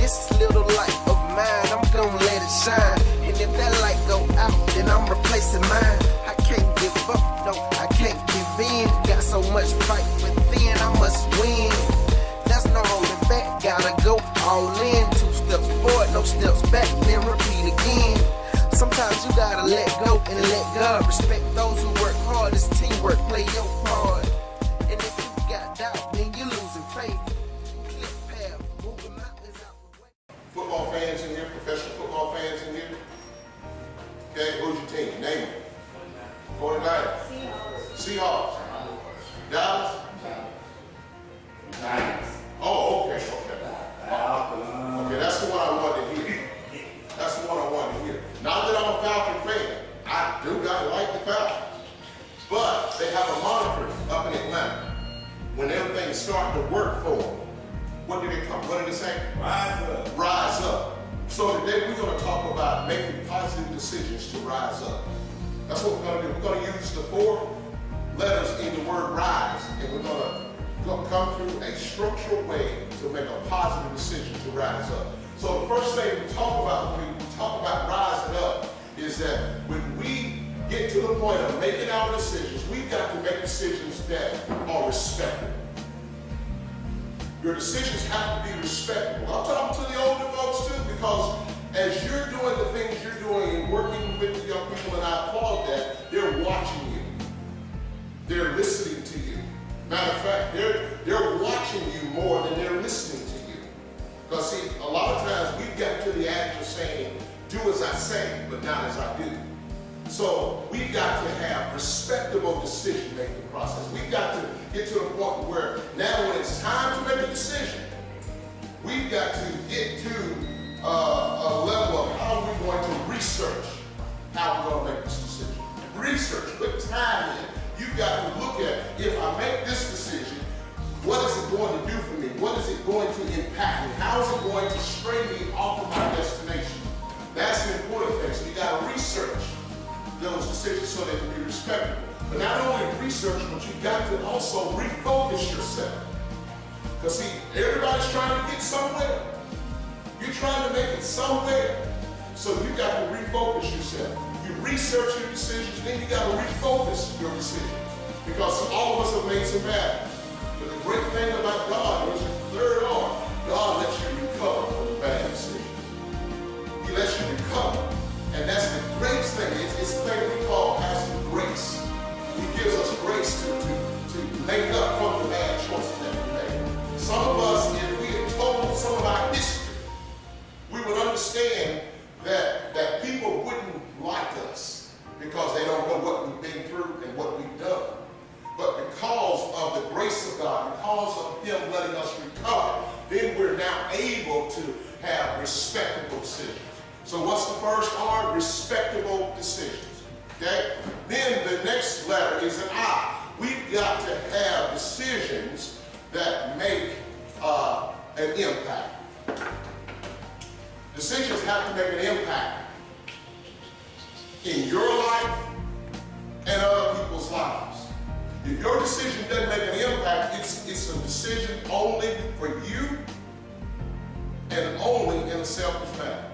this little light of mine, I'm gonna let it shine. And if that light go out, then I'm replacing mine. I can't give up, no, I can't give in. Got so much fight within, I must win. There's no holding back, gotta go all in. 2 steps forward, no steps back, then repeat again. Sometimes you gotta let go and let God. Respect those who work hard, it's teamwork, play your part. And if you got doubt, then you're losing faith. Clear path, moving mountains out the way. Football fans in here, professional football fans in here. Okay, who's your team? Name it. 49ers. Seahawks. Dallas. Oh, okay. Okay, that's the one I wanted to hear. That's the one I wanted to hear. Not that I'm a Falcon fan. I do not like the Falcons. But they have a moniker up in Atlanta. When everything is starting to work for them, what did they say? Rise up. Rise up. So today we're going to talk about making positive decisions to rise up. That's what we're going to do. We're going to use the 4 letters in the word rise, and we're going to come through a structural way to make a positive decision to rise up. So the first thing we talk about when we talk about rising up is that when we get to the point of making our decisions, we've got to make decisions that are respectable. Your decisions have to be respectable. I'm talking to the older folks too, because as you're doing the things you're doing and working with the young people, and I applaud that, they're watching you. They're listening to you. Matter of fact, they're watching you more than they're listening to you. Because see, a lot of times we've got to the act of saying, do as I say, but not as I do. So we've got to have respectable decision-making process. We've got to get to the point where now when it's time to make a decision, we've got to get to a level of how we're going to research how we're going to make this decision. Research, put time in. You've got to look at, if I make this decision, what is it going to do for me? What is it going to impact me? How is it going to stray me off of my destination? That's the important thing. So you got to research those decisions so they can be respectable. But not only research, but you've got to also refocus yourself. Because see, everybody's trying to get somewhere. You're trying to make it somewhere. So you've got to refocus yourself. You research your decisions, then you got to refocus your decisions. Because all of us have made some bad. But the great thing about God is, third on, God lets you recover from the bad decisions. He lets you recover. And that's the greatest thing. It's the thing we call Pastor Grace. He gives us grace to make up from the bad choices that we made. Some of us, if we had told some of our history, we would understand that people wouldn't like us because they don't know what we've been through and what we've done. But because of the grace of God, because of Him letting us recover, then we're now able to have respectable decisions. So what's the first R? Respectable decisions. Okay? Then the next letter is an I. We've got to have decisions that make an impact. Decisions have to make an impact in your life and other people's lives. If your decision doesn't make an impact, it's a decision only for you and only in a selfish manner.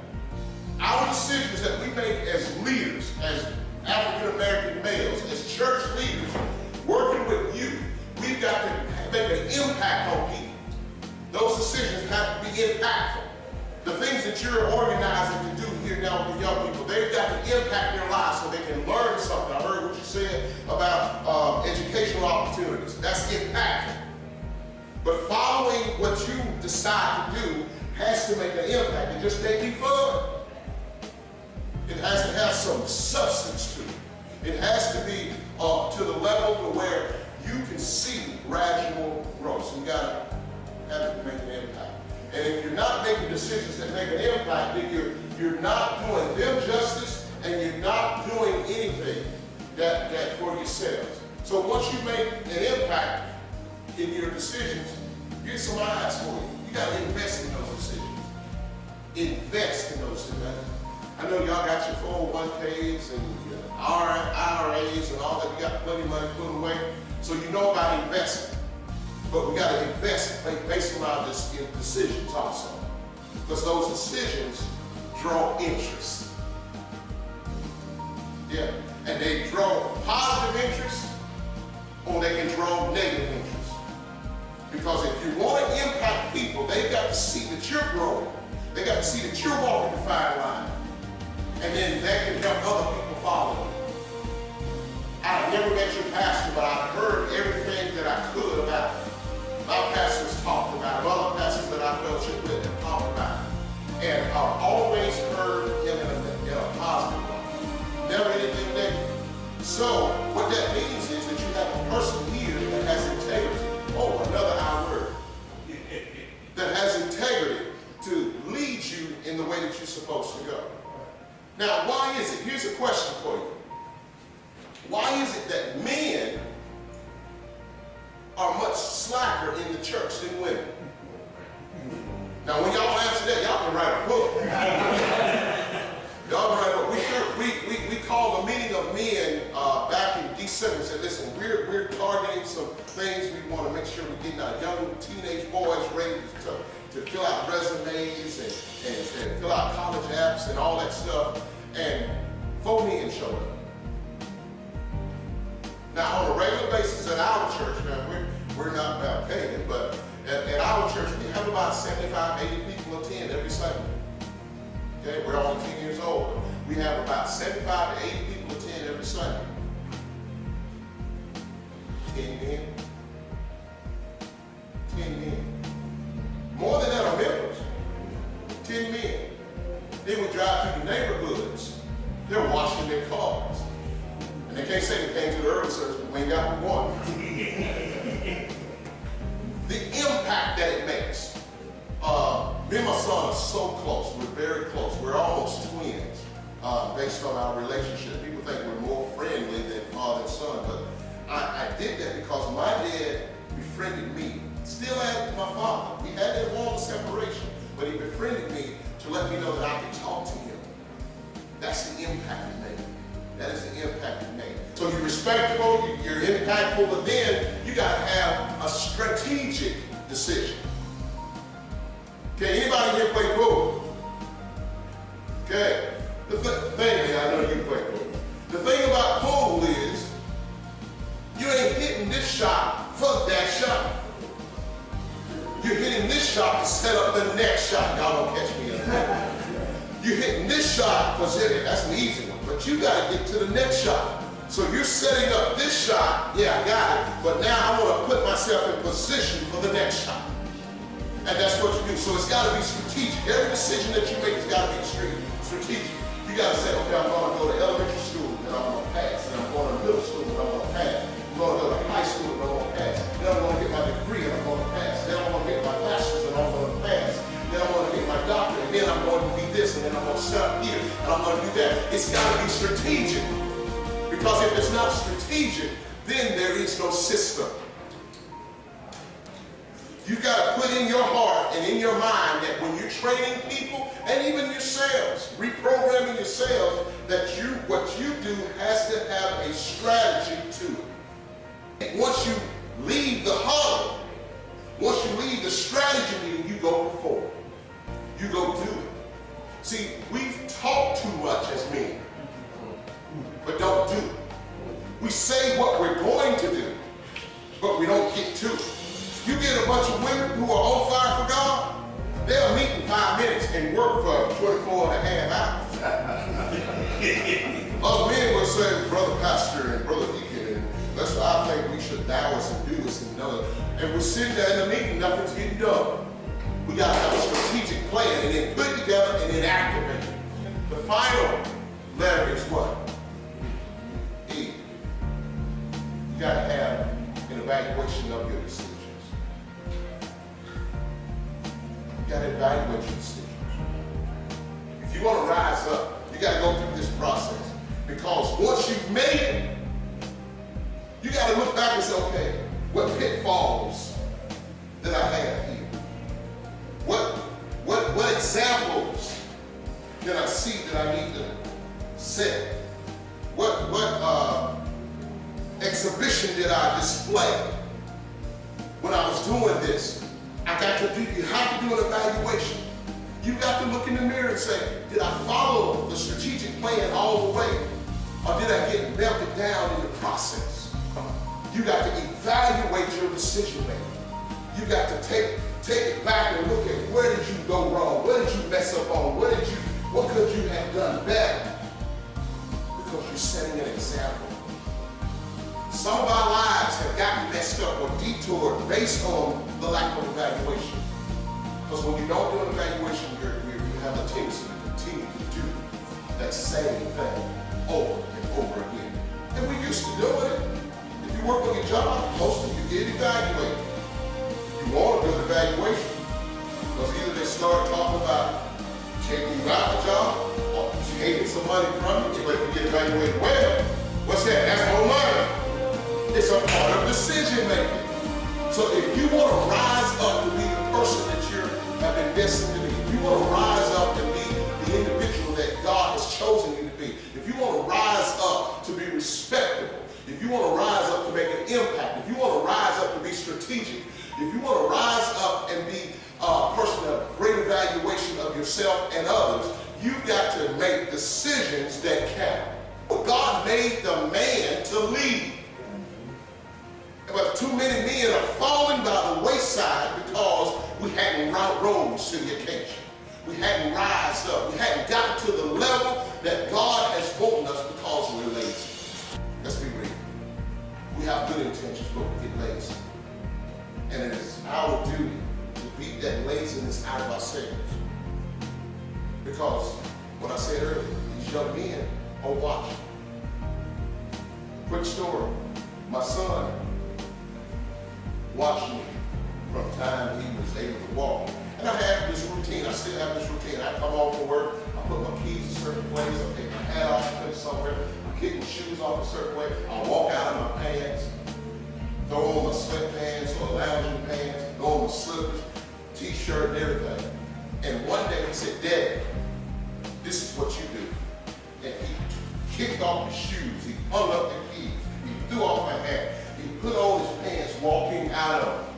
Our decisions that we make as leaders, as African American males, as church leaders, working with you, we've got to make an impact on people. Those decisions have to be impactful. The things that you're organizing to do here now with the young people, they've got to impact their lives so they can learn something. I heard what you said about educational opportunities. That's impactful. But following what you decide to do has to make an impact. It just can't be fun. It has to have some substance to it. It has to be to the level to where you can see gradual growth. So you got to have it to make an impact. And if you're not making decisions that make an impact, then you're not doing them justice, and you're not doing anything that for yourselves. So once you make an impact in your decisions, get some eyes for you. You got to invest in those decisions. Invest in those decisions. I know y'all got your 401ks and your IRAs and all that. You got plenty of money put away. So you know about investing. But we got to invest based on our decisions also. Because those decisions draw interest. Yeah, and they draw positive interest or they can draw negative interest. Because if you want to impact people, they've got to see that you're growing. They got to see that you're walking the fine line. And then that can help other people follow you. I've never met your pastor, but I've heard everything that I could about my pastors talked about, other pastors that I fellowship with and talked about. And I've always heard him in a positive way. Never anything negative. So what that means is that you have a person here that has integrity. Oh, another I word. That has integrity to lead you in the way that you're supposed to go. Now, why is it? Here's a question for you. Why is it that men are much slacker in the church than women? Now, when y'all answer that, y'all can write a book. Y'all can write a book. We called the meeting of men back in December and said, listen, we're targeting some things. We want to make sure we're getting our young teenage boys ready to fill out resumes and fill out college apps and all that stuff. And 4 men showed up. Now, on a regular basis at our church, now we're not about paying, but at our church, we have about 75, 80 people attend every Sunday. Okay, we're only 10 years old. We have about 75 to 80 people attend every Sunday. 10 men. 10 men. More than that are members. 10 men. Then we drive through the neighborhoods. They're washing their cars. And they can't say they came to the early service, but we ain't got one. The impact that it makes. Me and my son are so close. We're very close. We're almost twins based on our relationship. People think we're more friendly than father and son, but I did that because my dad befriended me. Still had my father. We had that long separation, but he befriended me to let me know that I could talk to him. That's the impact it made. That is the impact it made. So you're respectable, you're impactful, but then you got to have a strategic decision. Okay, anybody here play pool? Okay, the thing, I know you play pool. The thing about pool is, you ain't hitting this shot for that shot. You're hitting this shot to set up the next shot. Y'all don't catch me in that. You're hitting this shot because that's an easy one, but you got to get to the next shot. So you're setting up this shot, yeah, I got it, but now I want to put myself in position for the next shot. And that's what you do. So it's got to be strategic. Every decision that you make has got to be strategic. You got to say, okay, I'm going to go to elementary school and I'm going to pass. And I'm going to middle school and I'm going to pass. I'm going to go to high school and I'm going to pass. Then I'm going to get my degree and I'm going to pass. Then I'm going to get my master's and I'm going to pass. Then I'm going to get my doctorate and then I'm going to be this and then I'm going to stop here and I'm going to do that. It's got to be strategic. Because if it's not strategic, then there is no system. You've got to put in your heart and in your mind that when you're training people and even yourselves, reprogramming yourselves, that what you do has to have a strategy to it. Once you leave the huddle, once you leave the strategy meeting, you go perform. You go do it. See, we talk too much as men, but don't do it. We say what we're going to do, but we don't get to it. You get a bunch of women who are on fire for God, they'll meet in 5 minutes and work for 24 and a half hours. Other men will say, brother pastor and brother deacon, and that's what I think we should dow us and do this and another. And we're sitting there in the meeting, nothing's getting done. We got to have a strategic plan and then put it together and then activate it. The final letter is what? E. You got to have an evaluation of your decisions. You got to evaluate your decisions. If you want to rise up, you got to go through this process. Because once you've made it, you got to look back and say, okay, what pitfalls did I have here? What examples did I see that I need to set? What exhibition did I display when I was doing this? You have to do an evaluation. You got to look in the mirror and say, did I follow the strategic plan all the way? Or did I get melted down in the process? You got to evaluate your decision making. You got to take it back and look at where did you go wrong? Where did you mess up on? What could you have done better? Because you're setting an example. Some of our lives have gotten messed up or detoured based on the lack of evaluation. Because when you don't do an evaluation, you have a tendency to continue to do that same thing over and over again. And we used to do it. If you work on your job, most of you get evaluated. You want a good evaluation. Because either they start talking about taking you out of the job or taking some money from you. But if you get evaluated well, what's that? That's more money. It's a part of decision making. So if you want to rise up to be the person that you have been destined to be, if you want to rise up to be the individual that God has chosen you to be, if you want to rise up to be respectable, if you want to rise up to make an impact, if you want to rise up to be strategic, if you want to rise up and be a person of great evaluation of yourself and others, you've got to make decisions that count. God made the man to lead. But too many men are falling by the wayside because we hadn't rose to the occasion. We hadn't rised up. We hadn't gotten to the level that God has wanted us because we're lazy. Let's be real. We have good intentions, but we get lazy. And it is our duty to beat that laziness out of ourselves. Because, what I said earlier, these young men are watching. Quick story. My son watched me from the time he was able to walk. And I had this routine. I still have this routine. I come home from work, I put my keys in a certain place, I take my hat off, put it somewhere, I kick my shoes off a certain way, I walk out of my pants, throw on my sweatpants or lounging pants, throw on my slippers, t-shirt and everything. And one day he said, "Dad, this is what you do." And he kicked off his shoes, he hung up the keys, he threw off my hat, he put on his pants walking out of them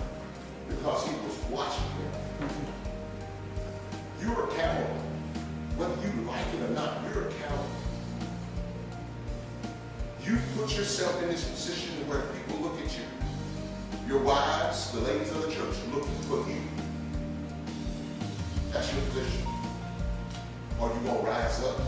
because he was watching them. You're accountable. Whether you like it or not, you're accountable. You put yourself in this position where people look at you. Your wives, the ladies of the church, are looking for you. That's your position. Are you going to rise up